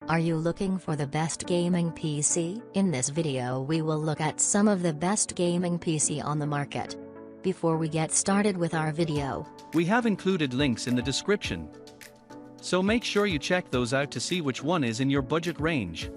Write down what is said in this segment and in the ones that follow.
Are you looking for the best gaming PC? In this video we will look at some of the best gaming PC on the market. Before we get started with our video, we have included links in the description, so make sure you check those out to see which one is in your budget range.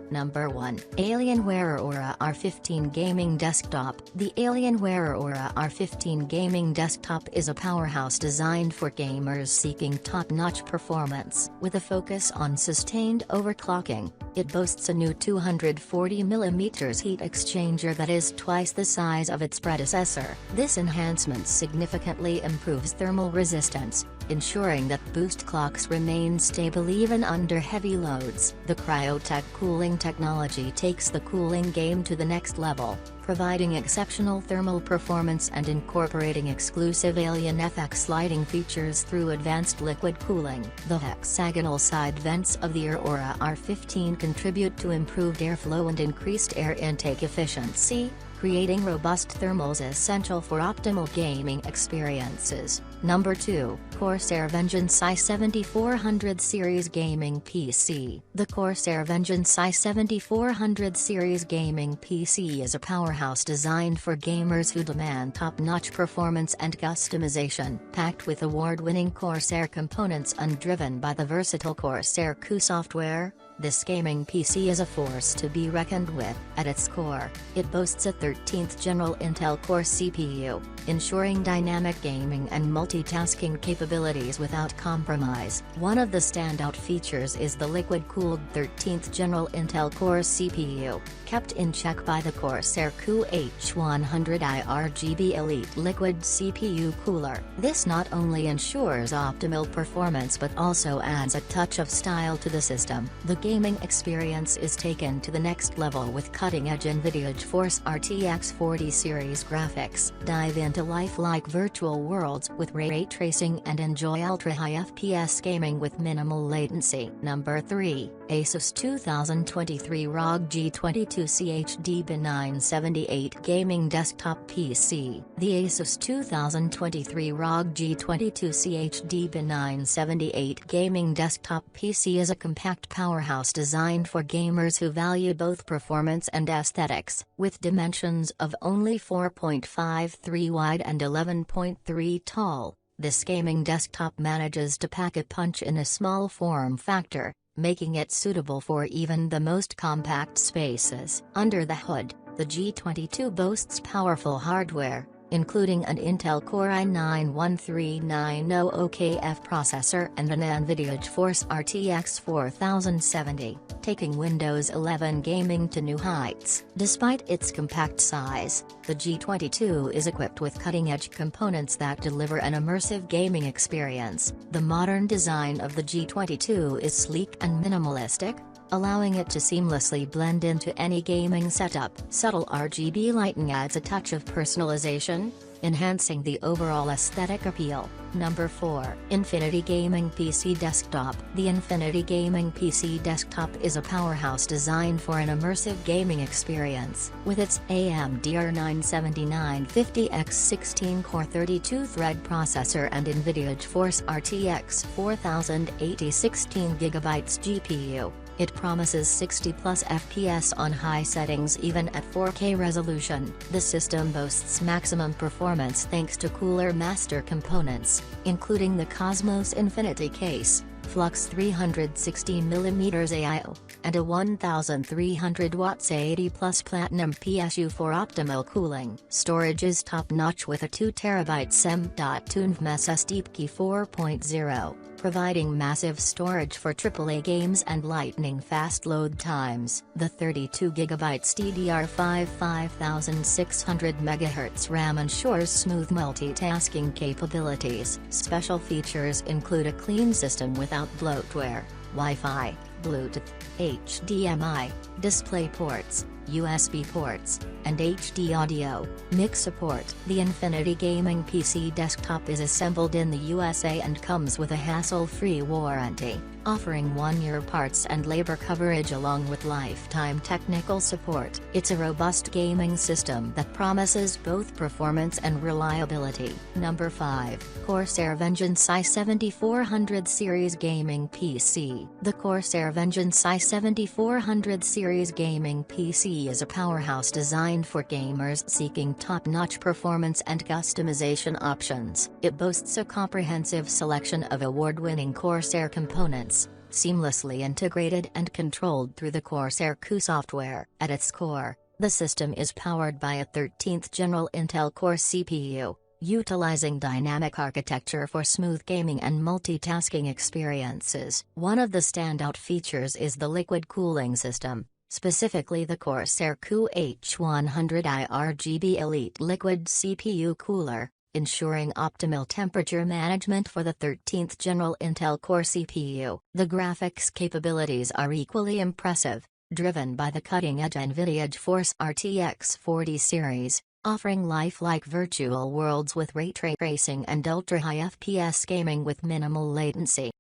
Number 1. Alienware Aurora R15 Gaming Desktop. The Alienware Aurora R15 Gaming Desktop is a powerhouse designed for gamers seeking top-notch performance. With a focus on sustained overclocking, it boasts a new 240mm heat exchanger that is twice the size of its predecessor. This enhancement significantly improves thermal resistance, ensuring that boost clocks remain stable even under heavy loads. The Cryotech cooling technology takes the cooling game to the next level, providing exceptional thermal performance and incorporating exclusive Alien FX lighting features through advanced liquid cooling. The hexagonal side vents of the Aurora R15 contribute to improved airflow and increased air intake efficiency, creating robust thermals essential for optimal gaming experiences. Number 2. Corsair Vengeance i7400 Series Gaming PC. The Corsair Vengeance i7400 Series Gaming PC is a powerhouse designed for gamers who demand top-notch performance and customization. Packed with award-winning Corsair components and driven by the versatile Corsair CU software, this gaming PC is a force to be reckoned with. At its core, it boasts a 13th General Intel Core CPU, ensuring dynamic gaming and multitasking capabilities without compromise. One of the standout features is the liquid-cooled 13th General Intel Core CPU, kept in check by the Corsair CU H100i RGB Elite Liquid CPU Cooler. This not only ensures optimal performance but also adds a touch of style to the system. The gaming experience is taken to the next level with cutting-edge NVIDIA GeForce RTX 40 series graphics. Dive into lifelike virtual worlds with ray tracing and enjoy ultra-high FPS gaming with minimal latency. Number 3. ASUS 2023 ROG G22 CHD B978 Gaming Desktop PC. The ASUS 2023 ROG G22 CHD B978 Gaming Desktop PC is a compact powerhouse designed for gamers who value both performance and aesthetics. With dimensions of only 4.53 wide and 11.3 tall, this gaming desktop manages to pack a punch in a small form factor, making it suitable for even the most compact spaces. Under the hood, the G22 boasts powerful hardware, including an Intel Core i9-13900KF processor and an NVIDIA GeForce RTX 4070, taking Windows 11 gaming to new heights. Despite its compact size, the G22 is equipped with cutting-edge components that deliver an immersive gaming experience. The modern design of the G22 is sleek and minimalistic, allowing it to seamlessly blend into any gaming setup. Subtle RGB lighting adds a touch of personalization, enhancing the overall aesthetic appeal. Number 4. Infinity Gaming PC Desktop. The Infinity Gaming PC Desktop is a powerhouse designed for an immersive gaming experience. With its AMD R9-7950X 16-core 32-thread processor and NVIDIA GeForce RTX 4080 16GB GPU, it promises 60+ FPS on high settings even at 4K resolution. The system boasts maximum performance thanks to cooler master components, including the Cosmos Infinity Case, Flux 360mm AIO, and a 1300 watts 80+ Platinum PSU for optimal cooling. Storage is top-notch with a 2TB SEM.2 SSD 4.0. providing massive storage for AAA games and lightning-fast load times. The 32GB DDR5 5600 MHz RAM ensures smooth multitasking capabilities. Special features include a clean system without bloatware, Wi-Fi, Bluetooth, HDMI, display ports, USB ports, and HD audio. Mix support. The Infinity Gaming PC Desktop is assembled in the USA and comes with a hassle-free warranty. offering 1-year parts and labor coverage along with lifetime technical support. It's a robust gaming system that promises both performance and reliability. Number 5. Corsair Vengeance i7400 Series Gaming PC. The Corsair Vengeance i7400 Series Gaming PC is a powerhouse designed for gamers seeking top-notch performance and customization options. It boasts a comprehensive selection of award-winning Corsair components, seamlessly integrated and controlled through the Corsair CU software. At its core, the system is powered by a 13th General Intel Core CPU, utilizing dynamic architecture for smooth gaming and multitasking experiences. One of the standout features is the liquid cooling system, specifically the Corsair CU H100i RGB Elite Liquid CPU Cooler, ensuring optimal temperature management for the 13th General Intel Core CPU. The graphics capabilities are equally impressive, driven by the cutting-edge NVIDIA GeForce RTX 40 series, offering lifelike virtual worlds with ray tracing and ultra-high FPS gaming with minimal latency.